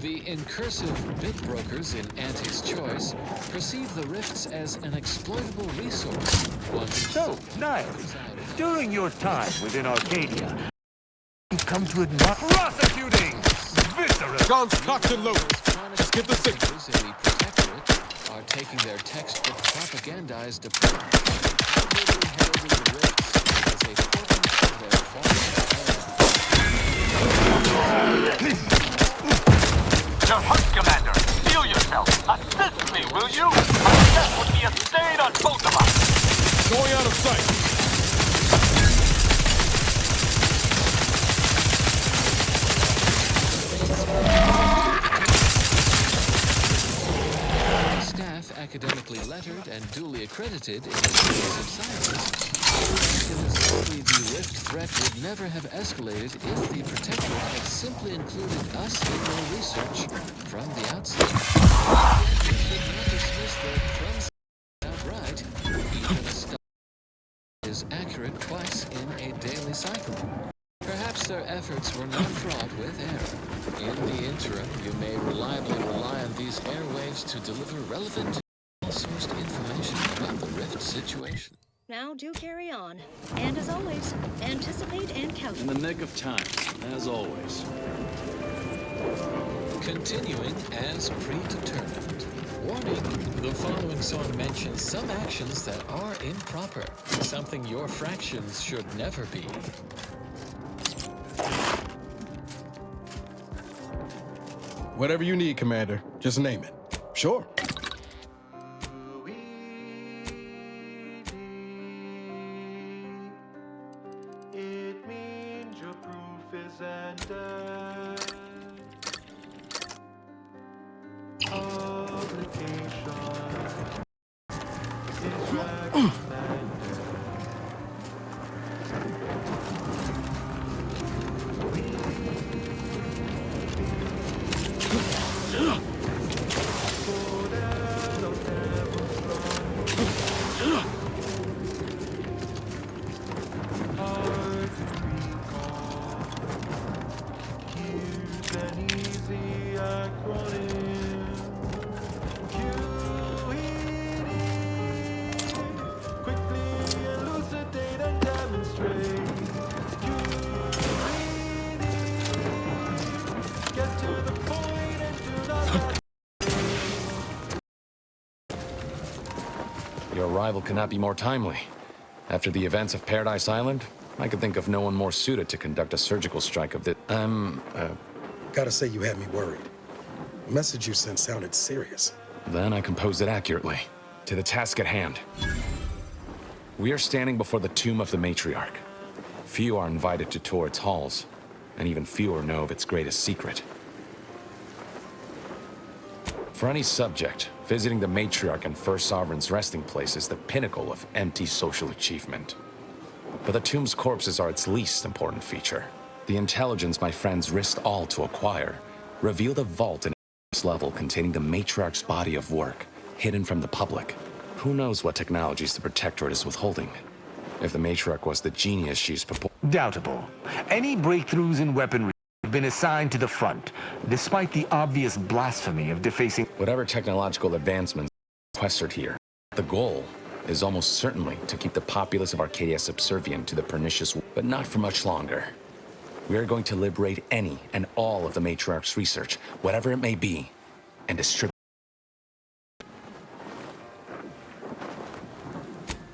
The incursive bit brokers in Anti's Choice perceive the rifts as an exploitable resource. So, Niles, during your time within Arcadia, you've come to admire prosecuting viscera. Guns, cocked and loaded. Just get the signal. In the Protectorate are taking their textbook propagandized approach, proudly heralding the rifts as a portent of their fallen. Your host, Commander. Steel yourself. Assist me, will you? My death would be a stain on both of us. Going out of sight. Staff academically lettered and duly accredited in the fields of sciences. Likely the rift threat would never have escalated if the Protectorate had simply included us in their research from the outset. Yet we should not dismiss their clumsy outright. Even a study is accurate twice in a daily cycle. Perhaps their efforts were not fraught with error. In the interim, you may reliably rely on these airwaves to deliver relevant, sourced information about the rift situation. Now do carry on. And as always, anticipate and In calculate. the nick of time, as always. Continuing as predetermined. Warning, the following song mentions some actions that are improper, something your fractions should never be. Whatever you need, Commander. Just name it. Sure. It means your proof is entered. Obligation is recommended. Use an easy acronym. QED. Quickly elucidate and demonstrate. QED. Get to the point and do not. Your arrival could not be more timely. After the events of Paradise Island, I could think of no one more suited to conduct a surgical strike of this. Gotta say you had me worried. The message you sent sounded serious. Then I composed it accurately. To the task at hand. We are standing before the tomb of the matriarch. Few are invited to tour its halls, and even fewer know of its greatest secret. For any subject, visiting the matriarch and first sovereign's resting place is the pinnacle of empty social achievement. But the tomb's corpses are its least important feature. The intelligence my friends risked all to acquire revealed a vault in its level containing the matriarch's body of work, hidden from the public. Who knows what technologies the Protectorate is withholding? If the matriarch was the genius she's Doubtable. Any breakthroughs in weaponry have been assigned to the front, despite the obvious blasphemy of defacing. Whatever technological advancements sequestered here, the goal is almost certainly to keep the populace of Arcadia subservient to the pernicious, but not for much longer. We are going to liberate any and all of the matriarch's research, whatever it may be, and distribute.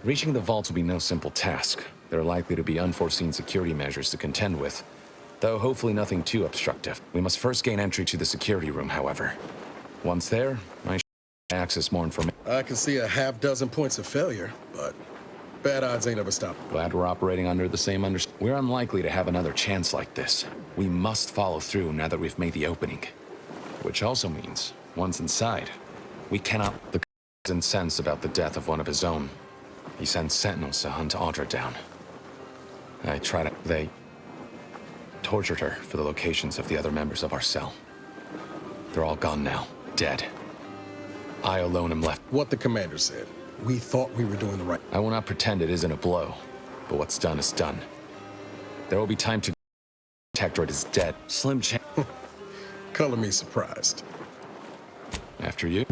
Reaching the vaults will be no simple task. There are likely to be unforeseen security measures to contend with, though hopefully nothing too obstructive. We must first gain entry to the security room, however. Once there, I should access more information. I can see a half-dozen points of failure, but bad odds ain't ever stopped. Glad we're operating under the same understanding. We're unlikely to have another chance like this. We must follow through now that we've made the opening. Which also means, once inside, we cannot... The is incensed about the death of one of his own. He sends sentinels to hunt Audra down. They tortured her for the locations of the other members of our cell. They're all gone now, dead. I alone am left. What the commander said. We thought we were doing the right. I will not pretend it isn't a blow, but what's done is done. There will be time to... Protectorate is dead. Slim chance. color me surprised. After you.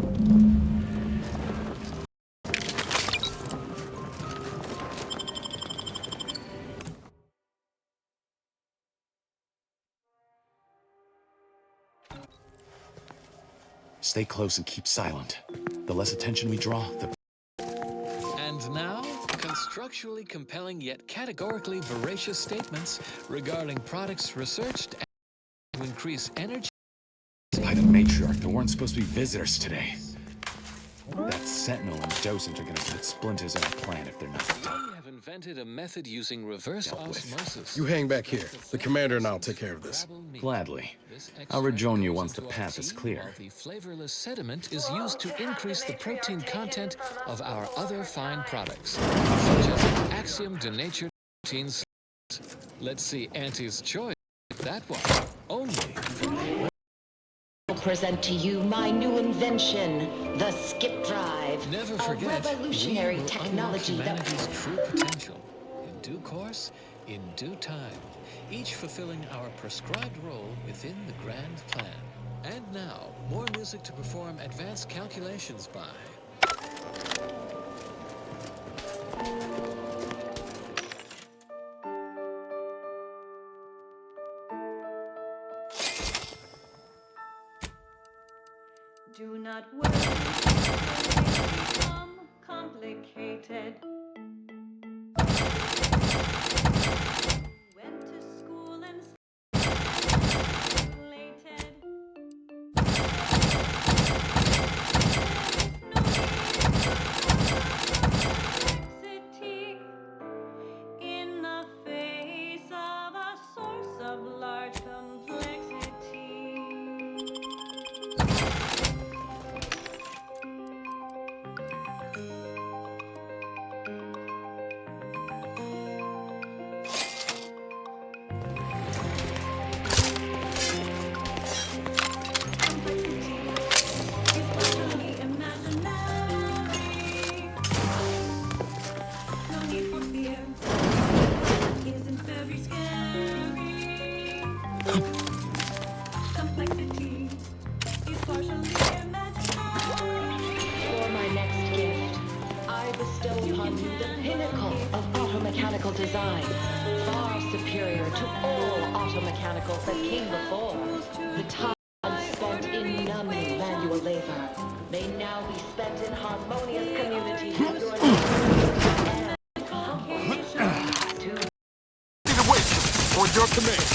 Stay close and keep silent. The less attention we draw, the... And now, constructually compelling yet categorically veracious statements regarding products researched to increase energy. By the matriarch, there weren't supposed to be visitors today. That sentinel and docent are gonna put splinters in our plan if they're not done. We have invented a method using reverse osmosis. You hang back here. The commander and I'll take care of this. Gladly. I'll rejoin you once the path is clear. While the flavorless sediment is used to increase the protein content of our other fine products, such as axiom denatured proteins. Let's see Auntie's choice. That one. Only. Present to you my new invention, the skip drive. Never a forget, revolutionary we will technology unlock that humanity's true potential. In due course, in due time, each fulfilling our prescribed role within the grand plan. And now, more music to perform advanced calculations by. Do not worry, things become complicated. Went to school and related. Complexity in the face of a source of large complexity. Design, far superior to all automechanicals that came before. The time spent in numbing manual labor may now be spent in harmonious community with your On your command.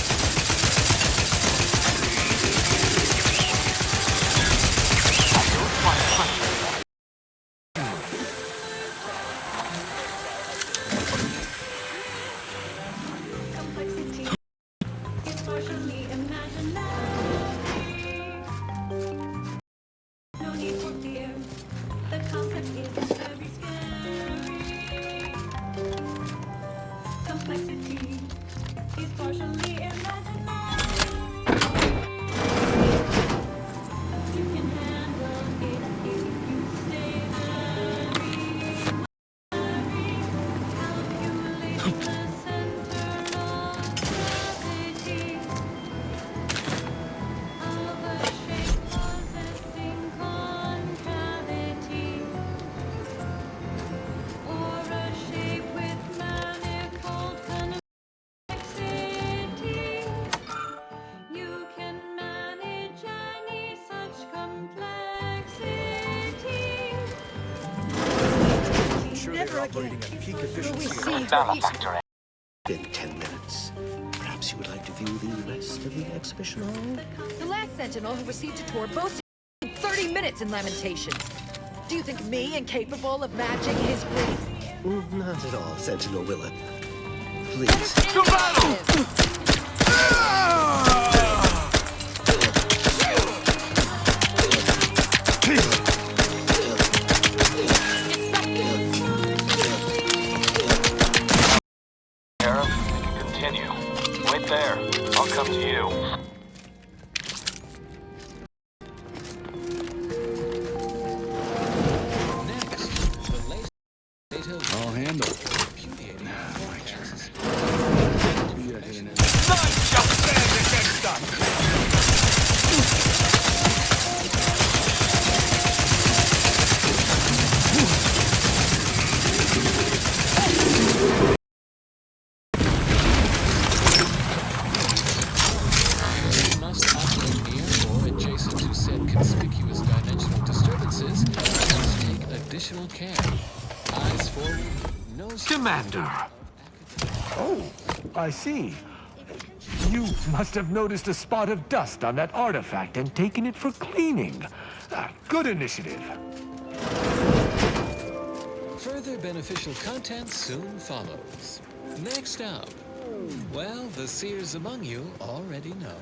Operating at peak efficiency. Manufacturing. In 10 minutes. Perhaps you would like to view the rest of the exhibition hall? The last Sentinel who received a tour boasted 30 minutes in Lamentations. Do you think me incapable of matching his grief? Not at all, Sentinel Willa. Please. To battle! Continue. Wait there. I'll come to you. I'll handle it. None shall stand against us! most Commander. Oh, I see. You must have noticed a spot of dust on that artifact and taken it for cleaning. Good initiative. further beneficial content soon follows. Next up, well, the seers among you already know.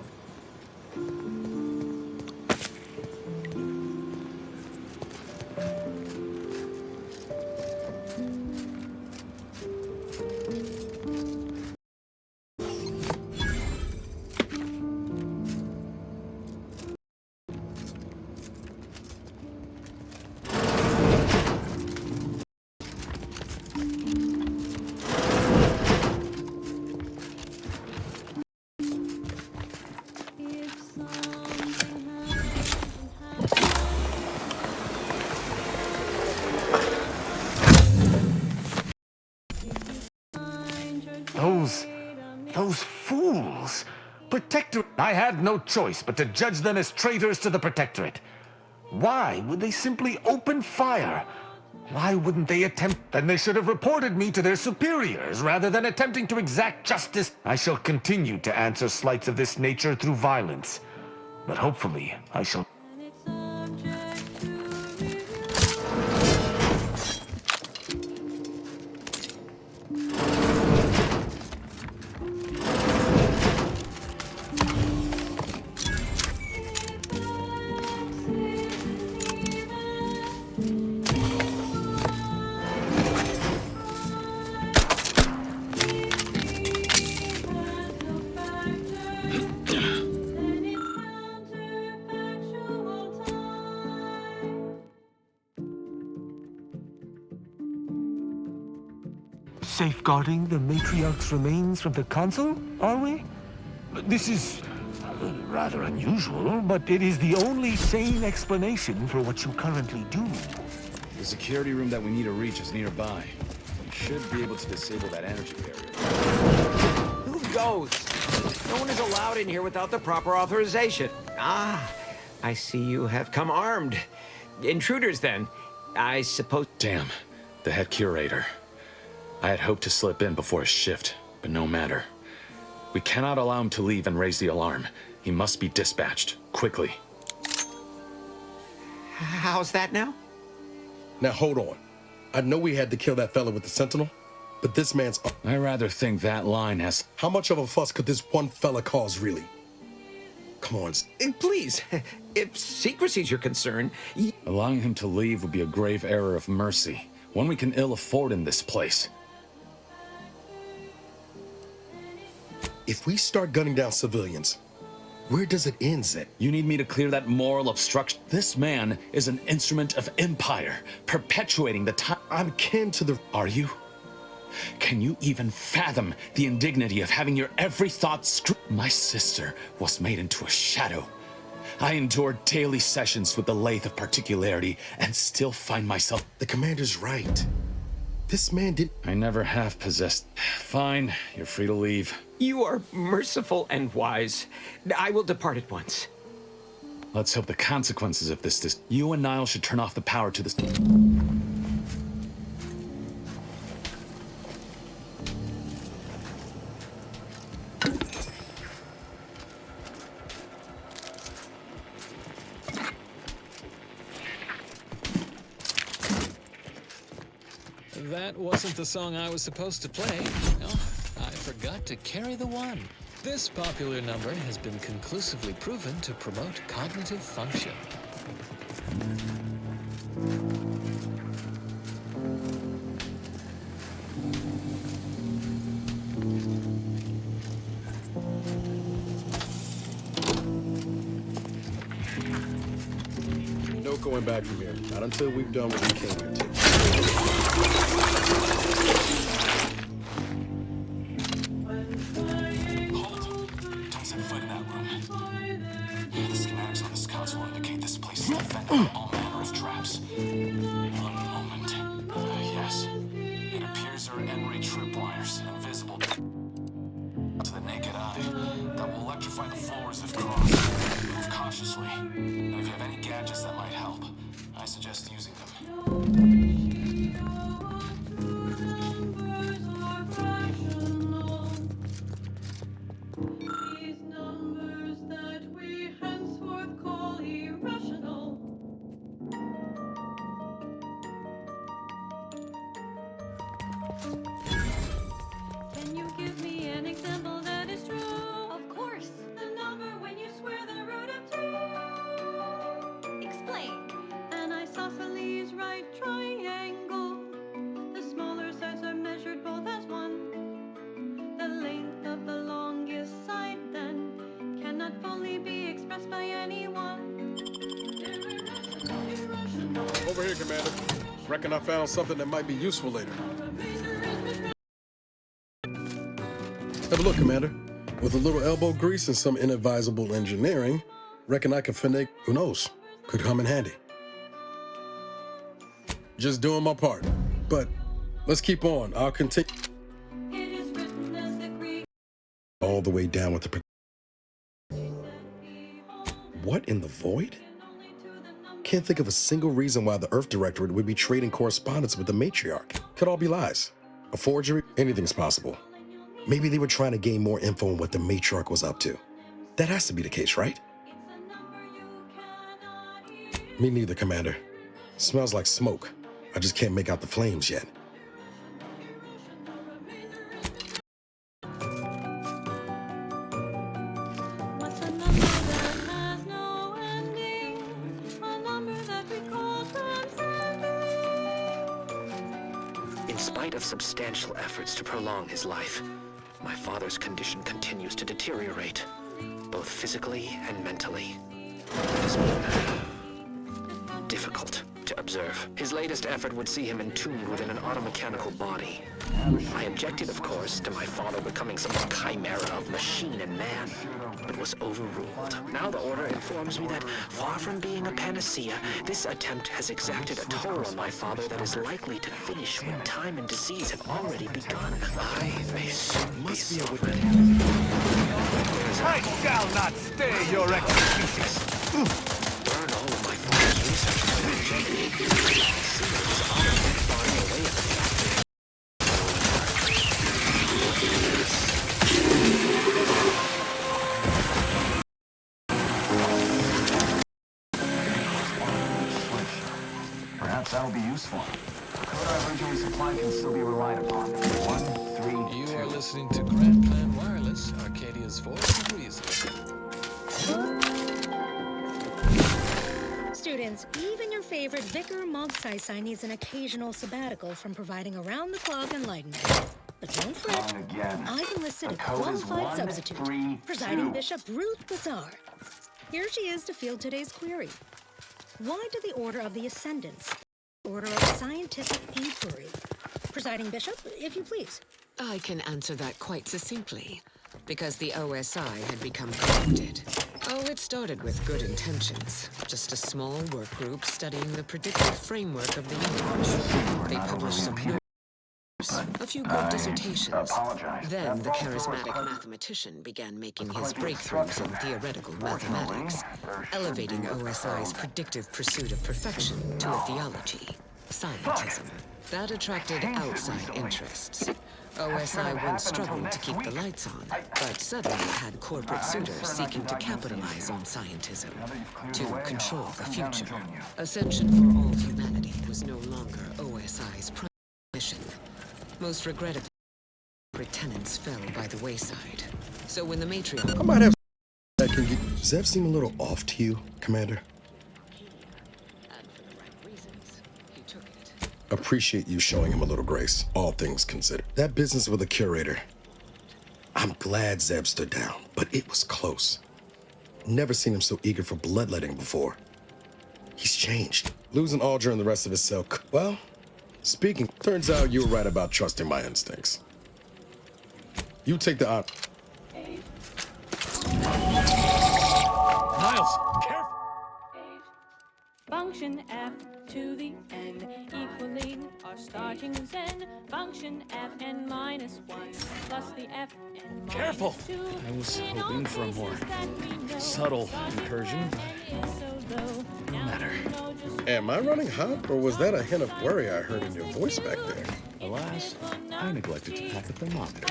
Those fools! Protectorate! I had no choice but to judge them as traitors to the Protectorate. Why would they simply open fire? Why wouldn't they attempt? Then they should have reported me to their superiors rather than attempting to exact justice. I shall continue to answer slights of this nature through violence. But hopefully, I shall... Safeguarding the matriarch's remains from the council, are we? This is rather unusual, but it is the only sane explanation for what you currently do. The security room that we need to reach is nearby. We should be able to disable that energy barrier. Who goes? No one is allowed in here without the proper authorization. Ah, I see you have come armed. Intruders, then. I suppose... Damn, the head curator. I had hoped to slip in before his shift, but no matter. We cannot allow him to leave and raise the alarm. He must be dispatched, quickly. How's that now? Now hold on. I know we had to kill that fella with the Sentinel, but this man's... I rather think that line has... How much of a fuss could this one fella cause, really? Come on. Please, if secrecy's your concern... Allowing him to leave would be a grave error of mercy, one we can ill afford in this place. If we start gunning down civilians, where does it end, Zed? You need me to clear that moral obstruction? This man is an instrument of empire, perpetuating the time... I'm kin to the... Are you? Can you even fathom the indignity of having your every thought My sister was made into a shadow. I endured daily sessions with the lathe of particularity and still find myself... The commander's right. This man didn't... I never have possessed... Fine, you're free to leave. You are merciful and wise. I will depart at once. Let's hope the consequences of this... You and Niall should turn off the power to this... That wasn't the song I was supposed to play. No, I forgot to carry the one. This popular number has been conclusively proven to promote cognitive function. No going back from here. Not until we've done what we came here to. Hold! Don't set foot in that room. The schematics on this console indicate this place is defended from all manner of traps. One moment. Yes. It appears there are N-ray tripwires, invisible to the naked eye, that will electrify the floors if crossed. Move cautiously. And if you have any gadgets that might help, I suggest using them. Over here, Commander. Reckon I found something that might be useful later. Have a look, Commander. With a little elbow grease and some inadvisable engineering, reckon I can finagle, who knows, could come in handy. Just doing my part. But let's keep on. I'll continue all the way down with the... What in the void? Can't think of a single reason why the Earth Directorate would be trading correspondence with the matriarch. Could all be lies. A forgery, anything's possible. Maybe they were trying to gain more info on what the matriarch was up to. That has to be the case, right? Me neither, Commander. Smells like smoke. I just can't make out the flames yet. What's a number that has no ending? A number that we call transcending. In spite of substantial efforts to prolong his life, my father's condition continues to deteriorate, both physically and mentally. It has been difficult to observe. His latest effort would see him entombed within an automechanical body. I objected, of course, to my father becoming some chimera of machine and man, but was overruled. Now the Order informs me that, far from being a panacea, this attempt has exacted a toll on my father that is likely to finish when time and disease have already begun. I may soon be so I shall not stay your execution. burn all of my father's research project. See his automated body away at the factory. Perhaps that'll be useful. The code I originally supplied can still be relied upon. 1, 3, 2. You are listening to Grand Plan Wireless, Arcadia's voice of reason. Students, even your favorite Vicar Mogsai needs an occasional sabbatical from providing around-the-clock enlightenment. But don't fret, Again. I've enlisted a The code is qualified 1, substitute, 3, Presiding 2. Bishop Ruth Bazaar. Here she is to field today's query. Why did the Order of the Ascendants, Order of Scientific Inquiry? Presiding Bishop, if you please. I can answer that quite succinctly. Because the OSI had become corrupted. Oh, it started with good intentions. Just a small work group studying the predictive framework of the universe. They published some notes, a few good dissertations. Then the charismatic mathematician began making his breakthroughs in theoretical mathematics, elevating OSI's predictive pursuit of perfection to a theology, scientism. That attracted outside interests. OSI once struggled to keep the lights on, but suddenly had corporate suitors seeking to capitalize on scientism, to control the future. Ascension for all humanity was no longer OSI's prime mission. Most regrettably, corporate tenants fell by the wayside. So when the matriarch... I might have that can get... Does that seem a little off to you, Commander? Appreciate you showing him a little grace, all things considered. That business with the curator. I'm glad Zeb stood down, but it was close. Never seen him so eager for bloodletting before. He's changed. Losing Aldra and the rest of his cell. Well, speaking, turns out you were right about trusting my instincts. You take the op. Miles, careful! Function F to the n equaling our starting zen. Function f n minus 1 plus the f n Careful! minus 2. I was hoping for a more know subtle incursion. No matter. Am I running hot, or was that a hint of worry I heard in your voice back there? Alas, I neglected to pack a thermometer.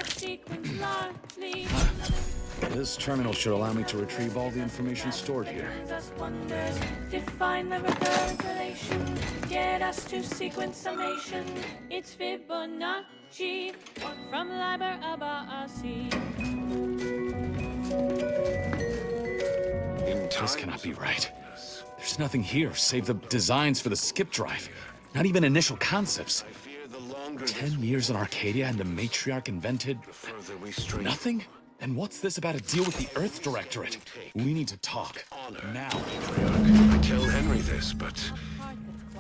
This terminal should allow me to retrieve all the information stored here. Define the reverse relation. Get us to sequence summation. It's Fibonacci from Liber Abaci. This cannot be right. There's nothing here save the designs for the skip drive. Not even initial concepts. 10 years in Arcadia and the matriarch invented nothing? And what's this about a deal with the Earth Directorate? We need to talk. Now. I tell Henry this, but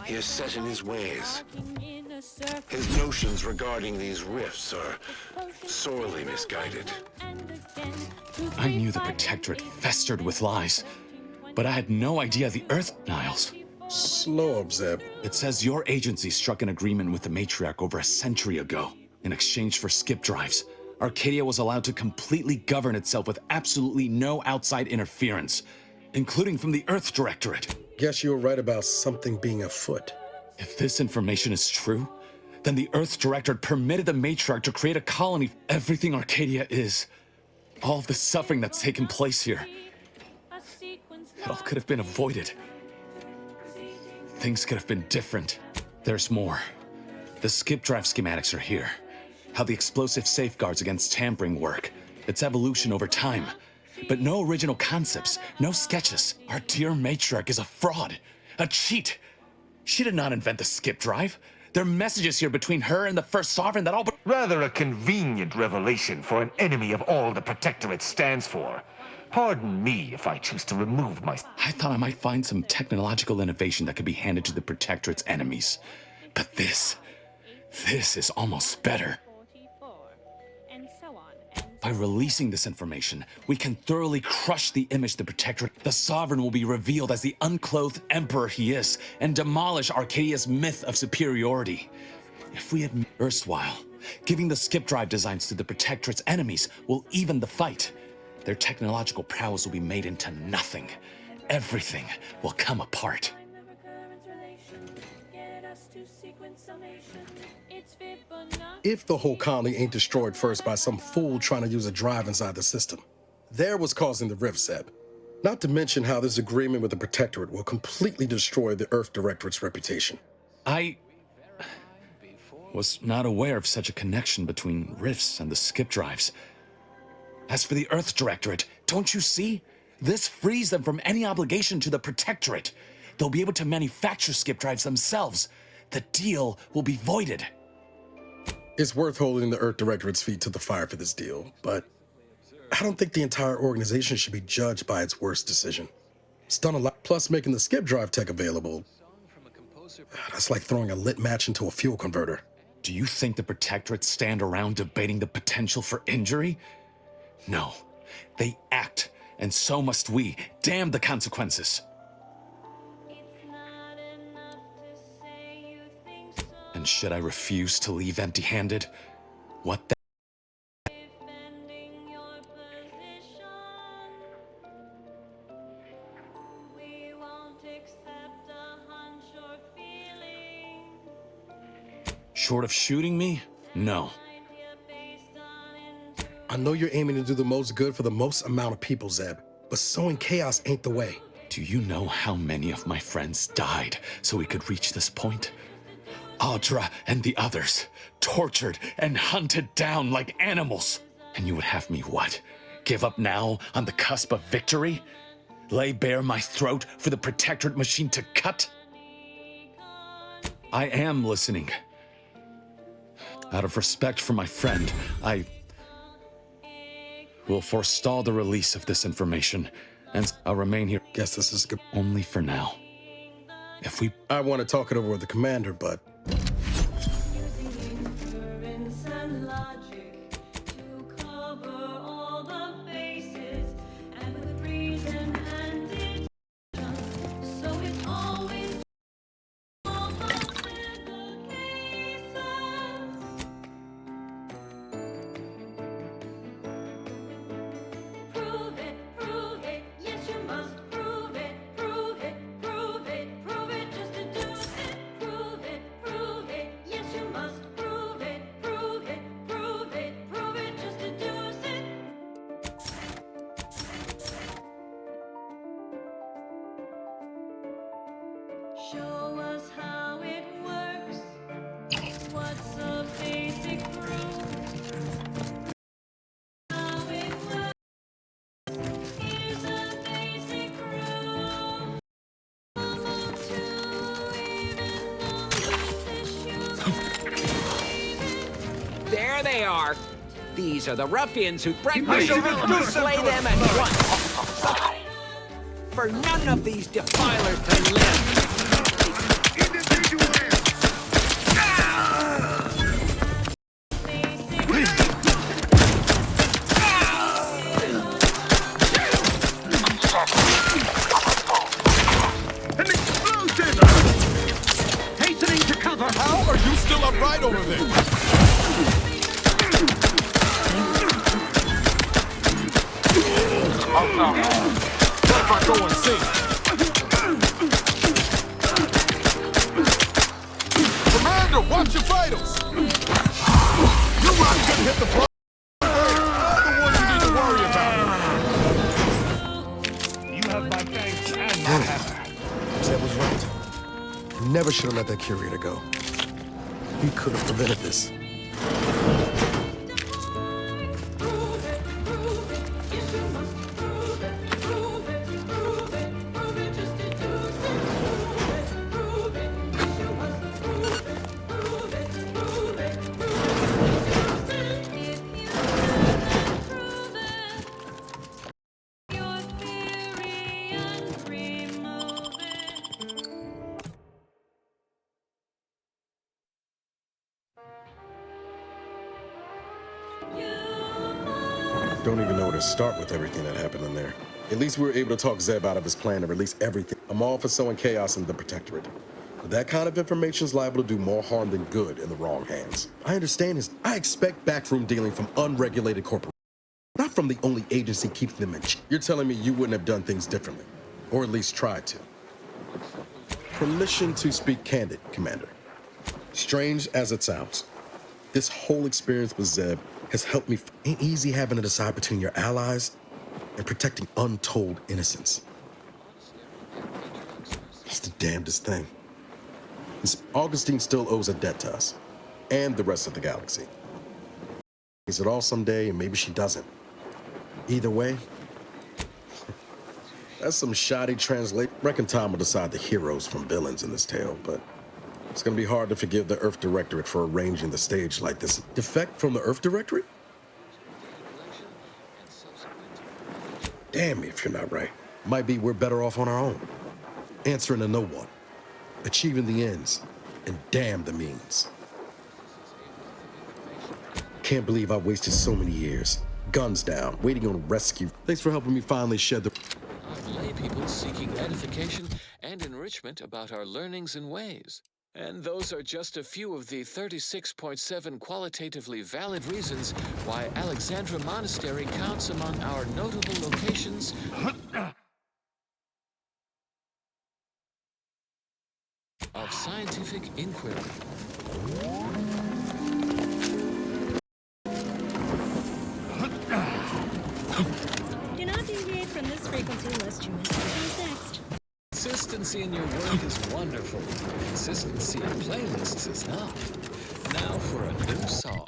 he is set in his ways. His notions regarding these rifts are sorely misguided. I knew the Protectorate festered with lies, but I had no idea the Earth denials. Slow up, Zeb. It says your agency struck an agreement with the Matriarch over a century ago. In exchange for skip drives, Arcadia was allowed to completely govern itself with absolutely no outside interference, including from the Earth Directorate. Guess you were right about something being afoot. If this information is true, then the Earth Directorate permitted the Matriarch to create a colony for everything Arcadia is. All of the suffering that's taken place here. It all could have been avoided. Things could have been different. There's more. The skip drive schematics are here. How the explosive safeguards against tampering work. Its evolution over time. But no original concepts, no sketches. Our dear Matriarch is a fraud, a cheat. She did not invent the skip drive. There are messages here between her and the First Sovereign that all but— Rather a convenient revelation for an enemy of all the Protectorate stands for. Pardon me if I choose to remove my— I thought I might find some technological innovation that could be handed to the Protectorate's enemies. But this is almost better. By releasing this information, we can thoroughly crush the image the Protectorate. The Sovereign will be revealed as the unclothed emperor he is, and demolish Arcadia's myth of superiority. If we admit erstwhile, giving the skip drive designs to the Protectorate's enemies will even the fight. Their technological prowess will be made into nothing. Everything will come apart. If the whole colony ain't destroyed first by some fool trying to use a drive inside the system. There was causing the rift, Zeb. Not to mention how this agreement with the Protectorate will completely destroy the Earth Directorate's reputation. I was not aware of such a connection between rifts and the skip drives. As for the Earth Directorate, don't you see? This frees them from any obligation to the Protectorate. They'll be able to manufacture skip drives themselves. The deal will be voided. It's worth holding the Earth Directorate's feet to the fire for this deal, but I don't think the entire organization should be judged by its worst decision. It's done a lot, plus making the skip drive tech available. That's like throwing a lit match into a fuel converter. Do you think the Protectorate stand around debating the potential for injury? No, they act, and so must we. Damn the consequences. And should I refuse to leave empty-handed? What the— Short of shooting me? No. I know you're aiming to do the most good for the most amount of people, Zeb, but sowing chaos ain't the way. Do you know how many of my friends died so we could reach this point? Audra and the others, tortured and hunted down like animals. And you would have me what? Give up now on the cusp of victory? Lay bare my throat for the Protectorate machine to cut? I am listening. Out of respect for my friend, I will forestall the release of this information, and I'll remain here. Guess this is good. Only for now. If we— I want to talk it over with the commander, but Show us how it works. What's a basic proof? How it works. Here's a basic proof. There they are. These are the ruffians who threatened to slay them at once. For none of these defilers to live. An explosion! Hastening to cover. How are you still upright over there? What if I go and sing? Commander, watch your vitals! You're not gonna hit the ball. The one you need to worry about. You have my thanks and my hammer. Zeb was right. Never should have let that curator go. He could have prevented this. Don't even know where to start with everything that happened in there. At least we were able to talk Zeb out of his plan to release everything. I'm all for sowing chaos in the Protectorate. But that kind of information is liable to do more harm than good in the wrong hands. I understand his... I expect backroom dealing from unregulated corporations, not from the only agency keeping them in check. You're telling me you wouldn't have done things differently, or at least tried to. Permission to speak candid, Commander. Strange as it sounds, this whole experience with Zeb has helped me. Ain't easy having to decide between your allies and protecting untold innocence. It's the damnedest thing. Augustine still owes a debt to us and the rest of the galaxy. Is it all someday, and maybe she doesn't. Either way, that's some shoddy translate. Reckon time will decide the heroes from villains in this tale, but it's gonna be hard to forgive the Earth Directorate for arranging the stage like this. Defect from the Earth Directorate? Damn me if you're not right. Might be we're better off on our own. Answering to no one. Achieving the ends. And damn the means. Can't believe I wasted so many years. Guns down, waiting on rescue. Thanks for helping me finally shed the... Lay people seeking edification and enrichment about our learnings and ways. And those are just a few of the 36.7 qualitatively valid reasons why Alexandra Monastery counts among our notable locations of scientific inquiry. Do not deviate from this frequency lest you miss what comes next. Consistency in your work is wonderful. Consistency in playlists is not. Now for a new song.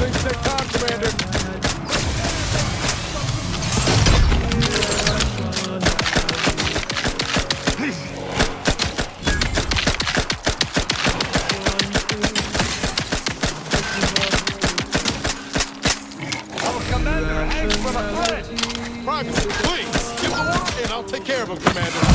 Things take time, Commander. Commander.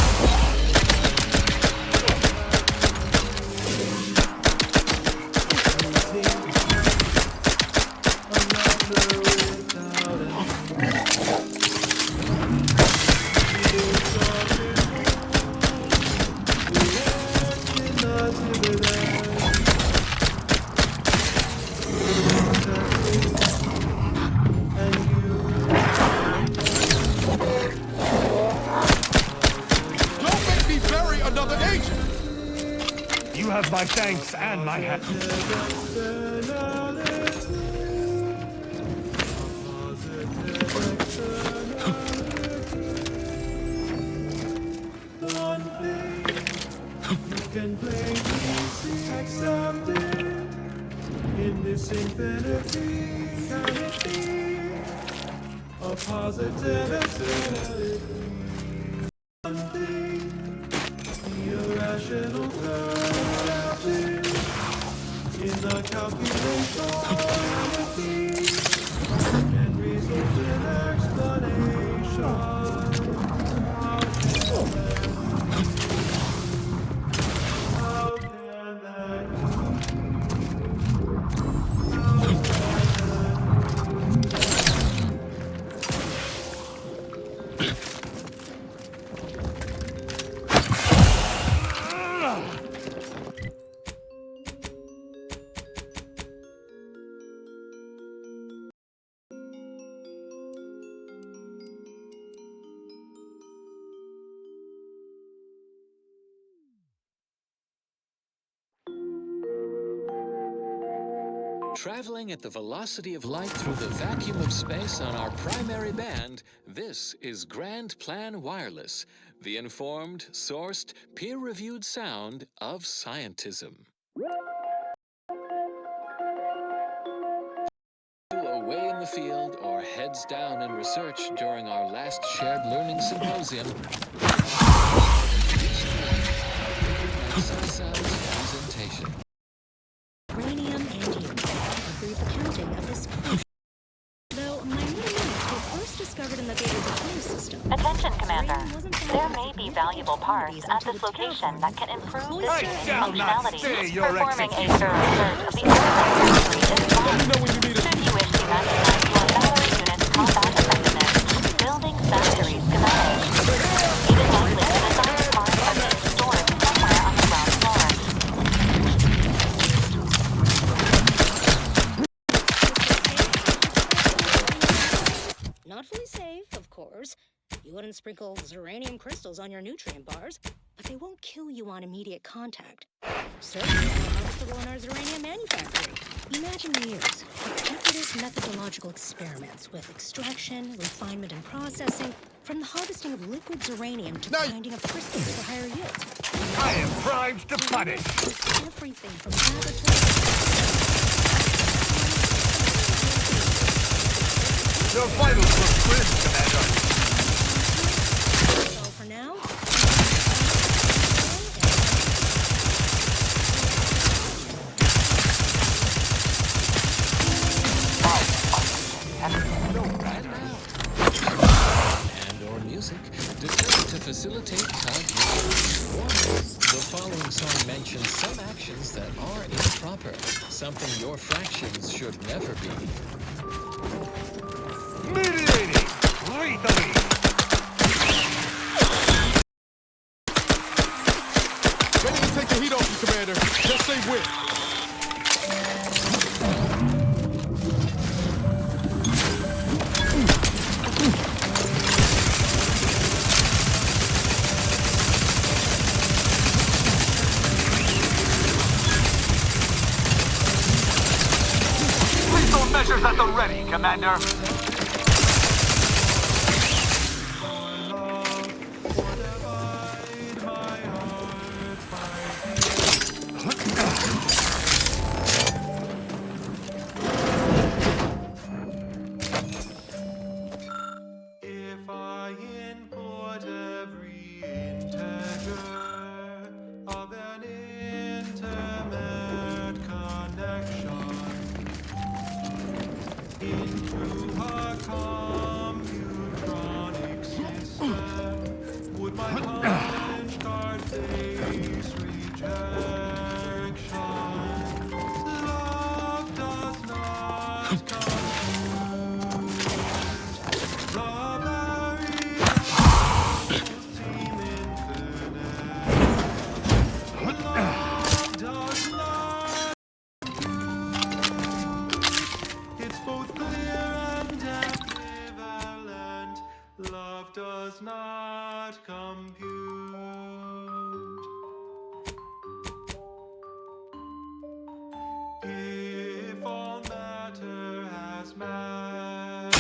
Don't make me bury another agent! You have my thanks and my hat. Can plainly accept it. In this infinity, can it be a positivity? One thing, the irrational curve in the calculation can result in explanation. Traveling at the velocity of light through the vacuum of space on our primary band, this is Grand Plan Wireless, the informed, sourced, peer-reviewed sound of scientism. Away in the field or heads down in research during our last shared learning symposium, presentation. Uranium and helium. A brief accounting of this explosion. Though minute amounts were first discovered in the Beta Decay system. Attention, Commander. There may be valuable parts at this location that can improve the streaming functionality. Performing a thorough search of the factory is planned. Should you wish to maximize your battery unit's combat effectiveness, building factory schematics. It is likely that assigned parts are being stored somewhere on the ground floor. Not fully safe, of course. You wouldn't sprinkle uranium crystals on your nutrient bars, but they won't kill you on immediate contact. Certainly not harvestable in our uranium manufactory. Imagine years of decorative methodological experiments with extraction, refinement, and processing, from the harvesting of liquid uranium to the grinding of crystals for higher yields. I am primed to punish. Everything from laboratory. Your vitals look grim, Commander. So for now, And/or music determined to facilitate cognition. Warning, the following song mentions some actions that are improper, something your fractions should never be. Mediating! Lethally! Ready to take the heat off you, Commander. Just say when. Lethal measures at the ready, Commander. If I input every integer of an intimate connection into It's both clear and ambivalent. Love does not compute. If all matter has mass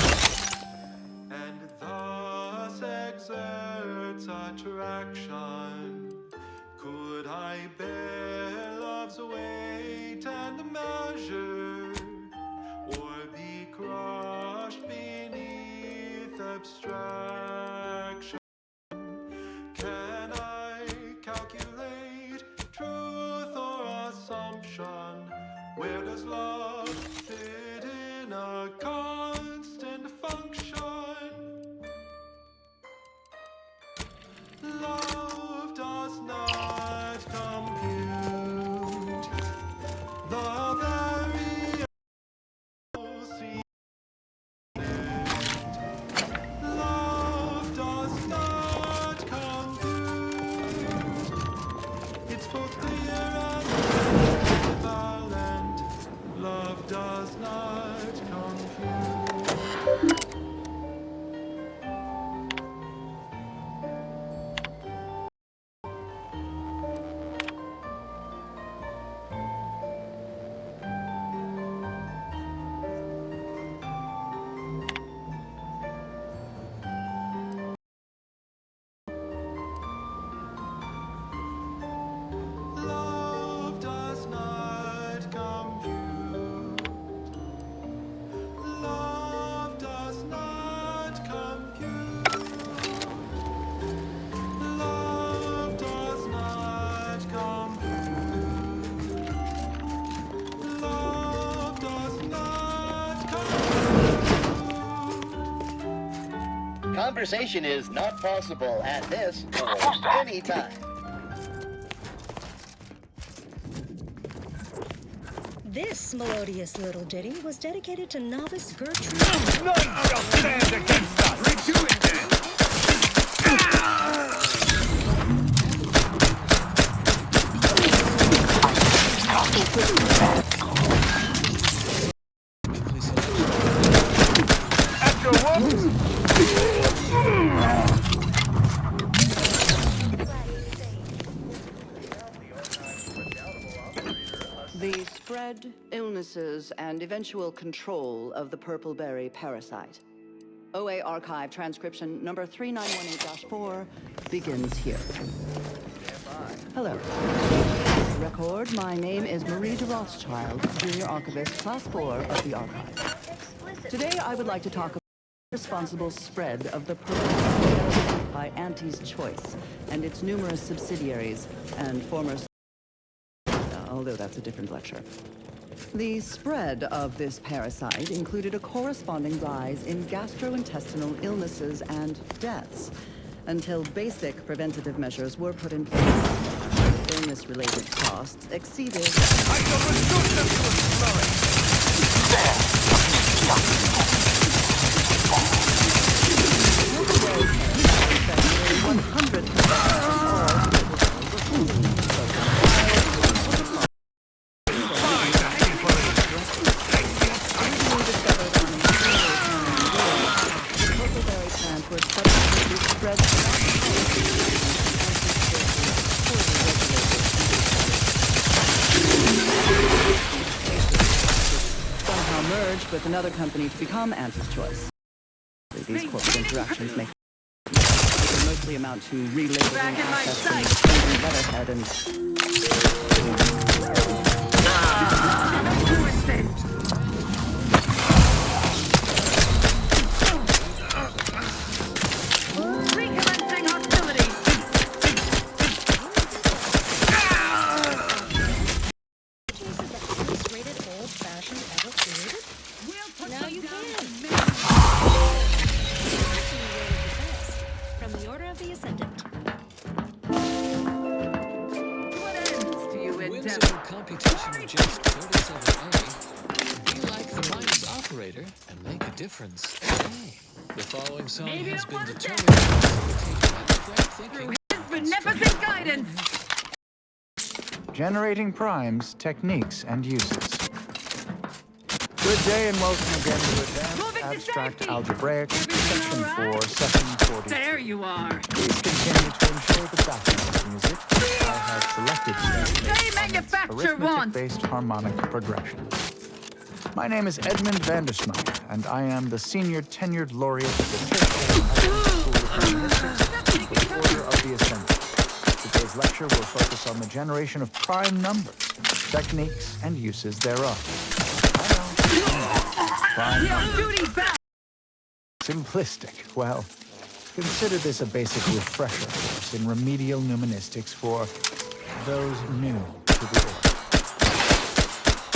and thus exerts attraction, could I bear love's weight and measure, or be crushed beneath abstraction? Can I calculate truth or assumption? Where does love fit in a constant function? Love does not compute. The very love does not compute. It's both clear and ambivalent. Love does not compute. Love does not compute. Love does not compute. Love does not compute. Love does not compute. Conversation is not possible at this or any time. This melodious little ditty was dedicated to novice Gertrude. None shall stand against us! Redo it then! At your works! The spread, illnesses, and eventual control of the purple-berry parasite. OA Archive transcription number 3918-4 begins here. Hello. Record, my name is Marie de Rothschild, Junior Archivist, Class 4 of the Archive. Today I would like to talk about the responsible spread of the purple berry by Auntie's Choice and its numerous subsidiaries and former, although that's a different lecture. The spread of this parasite included a corresponding rise in gastrointestinal illnesses and deaths, until basic preventative measures were put in place. Illness-related costs exceeded... I shall reduce them to a slurry! somehow merged with another company to become Auntie's Choice. These corporate interactions make mostly amount to relabeling assets and changing letterhead and... Recommencing hostilities! Rated old-fashioned ever created? Now you can. From the Order of the Ascendant. What ends do you Whimsical endeavor? computations difference in name. The following song has been determined to facilitate abstract thinking. Beneficent guidance! Generating primes, techniques, and uses. Good day and welcome again to Advanced Abstract Algebraic, Section 4, Session 40. There you are. Please continue to enjoy the background music I have selected today manufacture arithmetic-based harmonic progression. My name is Edmund Vandersmeyer, and I am the senior tenured laureate of the School of Order of the Ascendant. Today's lecture will focus on the generation of prime numbers, techniques, and uses thereof. Prime numbers. Simplistic. Well, consider this a basic refresher course in remedial mnemonistics for those new to the order.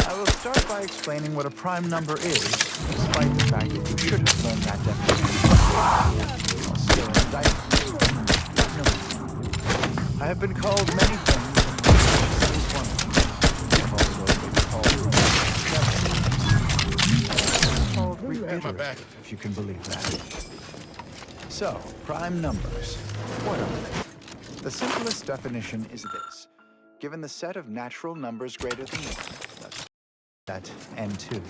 I will start by explaining what a prime number is, despite the fact that you should have learned that definition. I'll still indict you. I have been called many things, and this is one of them. I've also been called reiterative, if you can believe that. So, prime numbers. What are they? The simplest definition is this. Given the set of natural numbers greater than 1, that's set n2,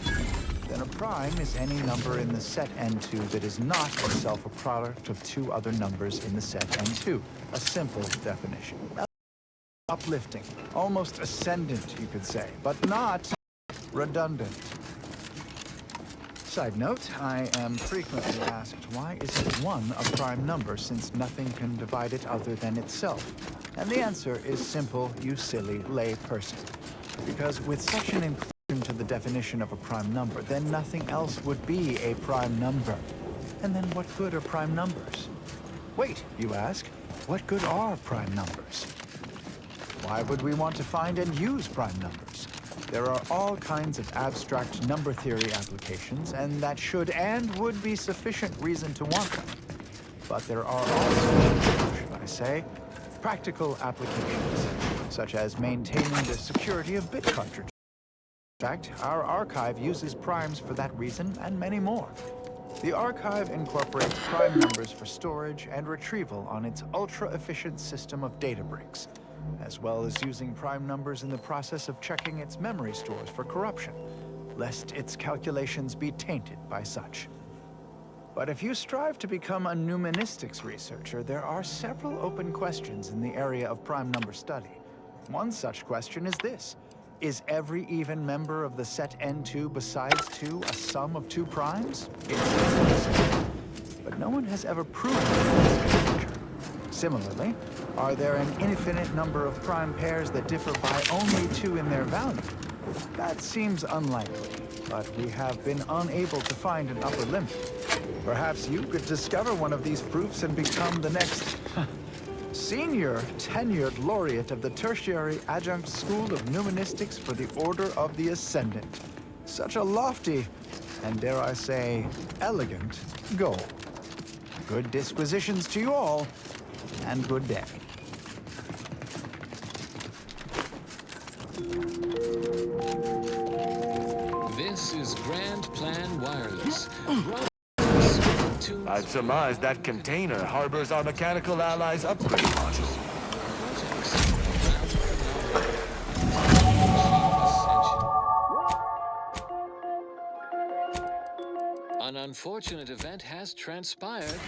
then a prime is any number in the set n2 that is not itself a product of two other numbers in the set n2. A simple definition. Uplifting, almost ascendant, you could say, but not redundant. Side note, I am frequently asked, why isn't 1 a prime number since nothing can divide it other than itself? And the answer is simple, you silly lay person. Because with such an inclusion to the definition of a prime number, then nothing else would be a prime number. And then what good are prime numbers? Wait, you ask, what good are prime numbers? Why would we want to find and use prime numbers? There are all kinds of abstract number theory applications, and that should and would be sufficient reason to want them. But there are also, should I say, practical applications, such as maintaining the security of bit cartridges. In fact, our archive uses primes for that reason and many more. The archive incorporates prime numbers for storage and retrieval on its ultra-efficient system of data bricks, as well as using prime numbers in the process of checking its memory stores for corruption, lest its calculations be tainted by such. But if you strive to become a mnemonistics researcher, there are several open questions in the area of prime number study. One such question is this: is every even member of the set n2 besides 2 a sum of 2 primes? It's but no one has ever proven this. Similarly, are there an infinite number of prime pairs that differ by only 2 in their value? That seems unlikely, but we have been unable to find an upper limit. Perhaps you could discover one of these proofs and become the next senior tenured laureate of the Tertiary Adjunct School of Mnemonistics for the Order of the Ascendant. Such a lofty, and dare I say, elegant goal. Good disquisitions to you all, and good day. This is Grand Plan Wireless. I've surmised that container harbors our mechanical allies' upgrade module. An unfortunate event has transpired.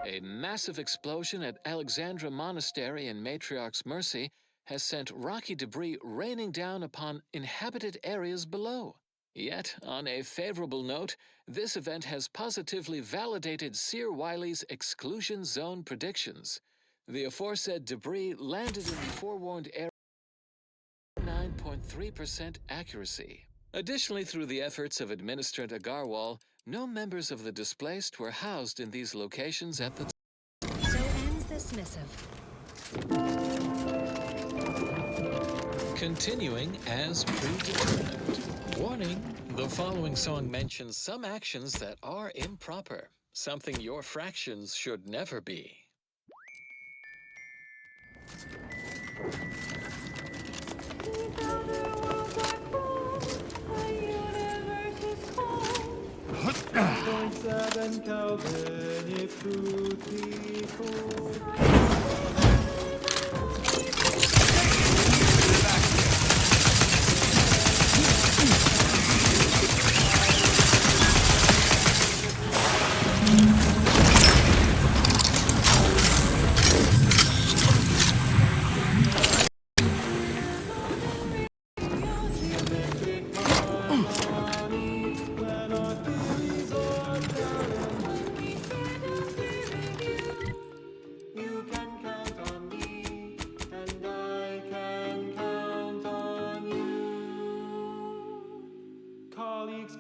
A massive explosion at Alexandra Monastery in Matriarch's Mercy has sent rocky debris raining down upon inhabited areas below. Yet, on a favorable note, this event has positively validated Seer Wiley's exclusion zone predictions. The aforesaid debris landed in the forewarned area with 9.3% accuracy. Additionally, through the efforts of Administrator Agarwal, no members of the displaced were housed in these locations at the time. So ends this missive. Continuing as predetermined. Warning, the following song mentions some actions that are improper, something your fractions should never be. Zeb and Kelvin, if truth be told.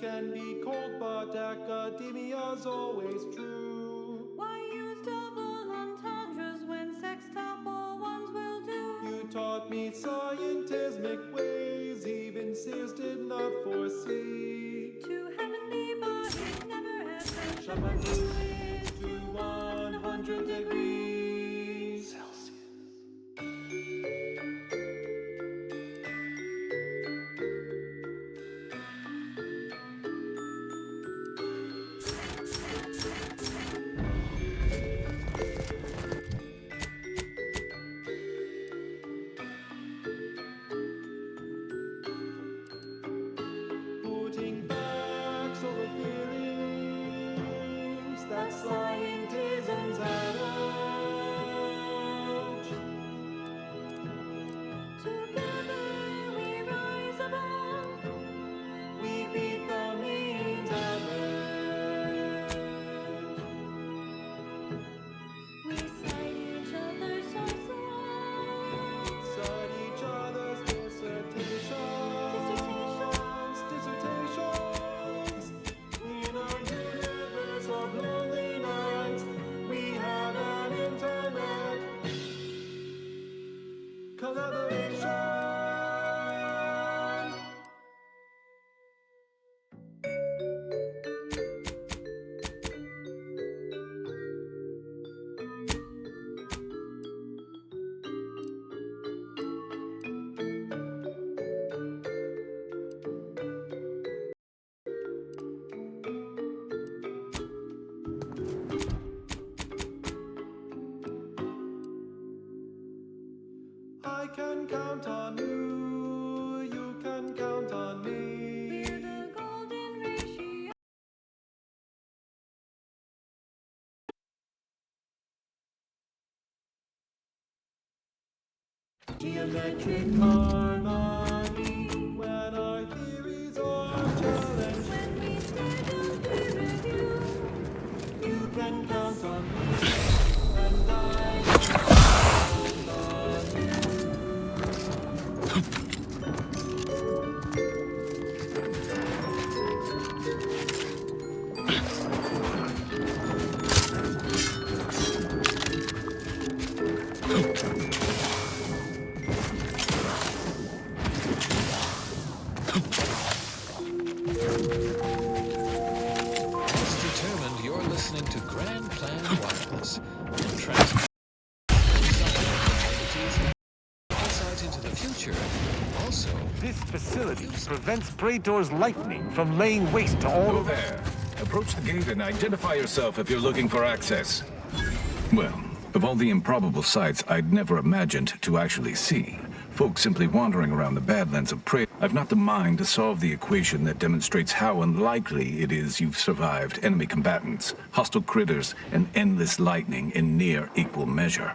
Can be cold, but academia's always true. Why use double entendres when sextuple ones will do? You taught me scientismic ways, even insisted not foresee. To heavenly bodies never ever Shut my fluids to 100 degrees Celsius. Putting facts over feelings, that's scientism's adage. Together we rise above. We beat the means average. We cite each other's sources. Cite each other's dissertations. In a universe of lonely nights, we have an internet collaboration. I can count on you, you can count on me. We're the golden ratio. Geometric harmony, when our theories are challenged. When we stand up to review, You can count on me, and I can count on you. As determined, you're listening to Grand Plan Wireless. Transmitting insight into the future. Also, This facility prevents Praetor's lightning from laying waste to all of there. Approach the gate and identify yourself if you're looking for access. Well, of all the improbable sights I'd never imagined to actually see, folks simply wandering around the Badlands of Prey, I've not the mind to solve the equation that demonstrates how unlikely it is you've survived enemy combatants, hostile critters, and endless lightning in near equal measure.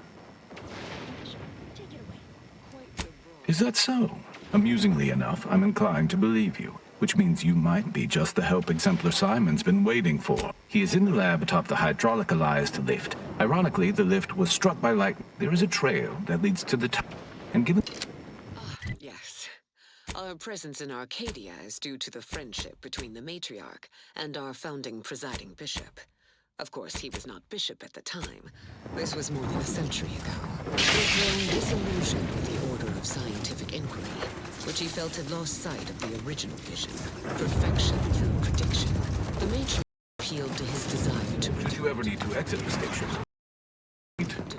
Is that so? Amusingly enough, I'm inclined to believe you, which means you might be just the help Exemplar Simon's been waiting for. He is in the lab atop the hydraulicalized lift. Ironically, the lift was struck by lightning. There is a trail that leads to the top, and given... Yes. Our presence in Arcadia is due to the friendship between the matriarch and our founding presiding bishop. Of course, he was not bishop at the time. This was more than a century ago. He had grown disillusioned with the order of scientific inquiry, which he felt had lost sight of the original vision, perfection through prediction. The matriarch appealed to his desire to... Should you ever need to exit the station,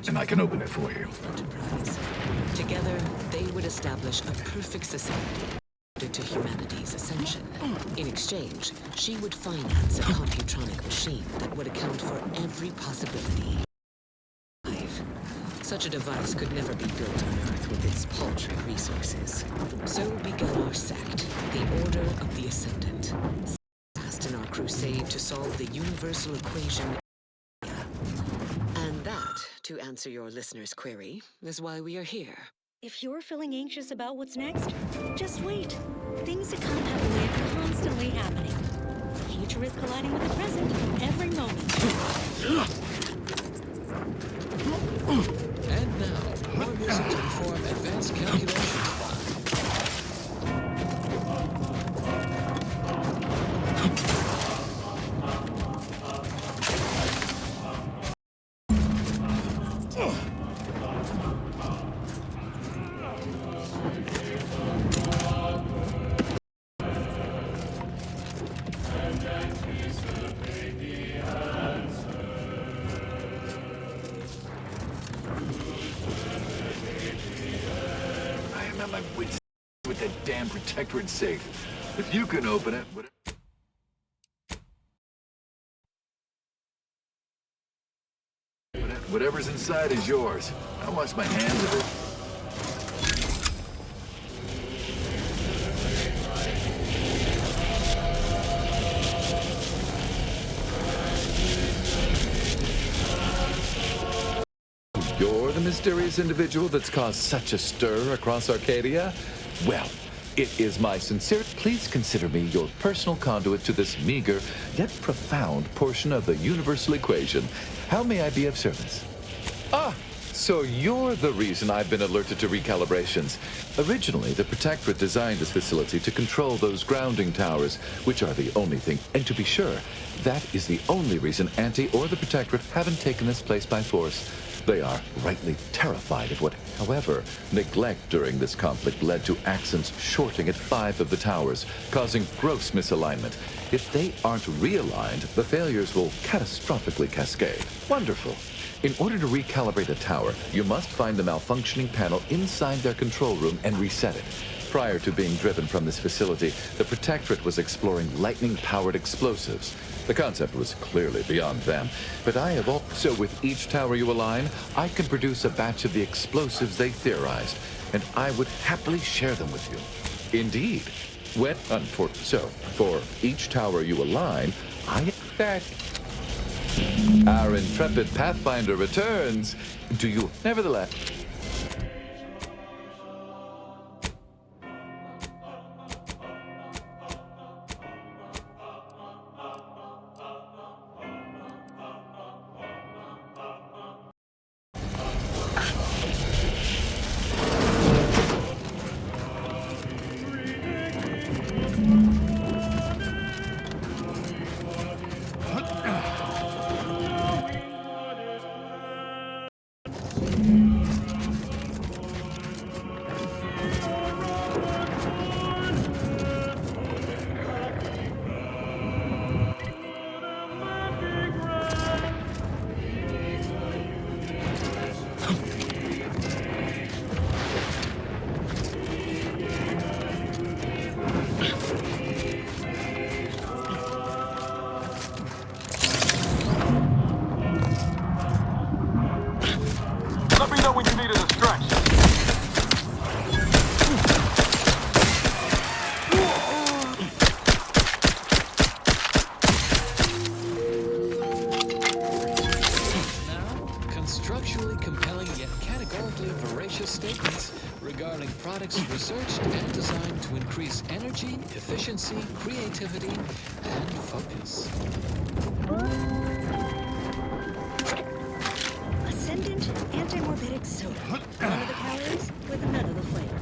and I can open it for you. Enterprise. Together, they would establish a perfect society devoted to humanity's ascension. In exchange, she would finance a computronic machine that would account for every possibility. Such a device could never be built on Earth with its paltry resources. So began our sect, the Order of the Ascendant, steadfast in our crusade to solve the universal equation. And that, to answer your listener's query, is why we are here. If you're feeling anxious about what's next, just wait. Things that come that way are constantly happening. The future is colliding with the present every moment. And now, more music to perform advanced calculations by. My wits with that damn protectorate safe. If you can open it, whatever's inside is yours. I wash my hands of it. You're the mysterious individual that's caused such a stir across Arcadia? Well, it is my sincere... Please consider me your personal conduit to this meager, yet profound portion of the universal equation. How may I be of service? Ah, so you're the reason I've been alerted to recalibrations. Originally, the Protectorate designed this facility to control those grounding towers, which are the only thing. And to be sure, that is the only reason Auntie or the Protectorate haven't taken this place by force. They are rightly terrified of what, however, neglect during this conflict led to Axon's shorting at 5 of the towers, causing gross misalignment. If they aren't realigned, the failures will catastrophically cascade. Wonderful. In order to recalibrate a tower, you must find the malfunctioning panel inside their control room and reset it. Prior to being driven from this facility, the Protectorate was exploring lightning-powered explosives. The concept was clearly beyond them, but I have all... So with each tower you align, I can produce a batch of the explosives they theorized, and I would happily share them with you. Indeed. So, for each tower you align, our intrepid Pathfinder returns. Do you, nevertheless... Researched and designed to increase energy, efficiency, creativity, and focus. Ascendant anti-morbidic soda. None of the calories with none of the flavor.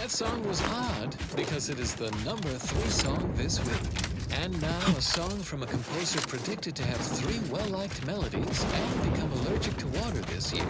That song was odd because it is the number 3 song this week. And now a song from a composer predicted to have 3 well-liked melodies and become allergic to water this year.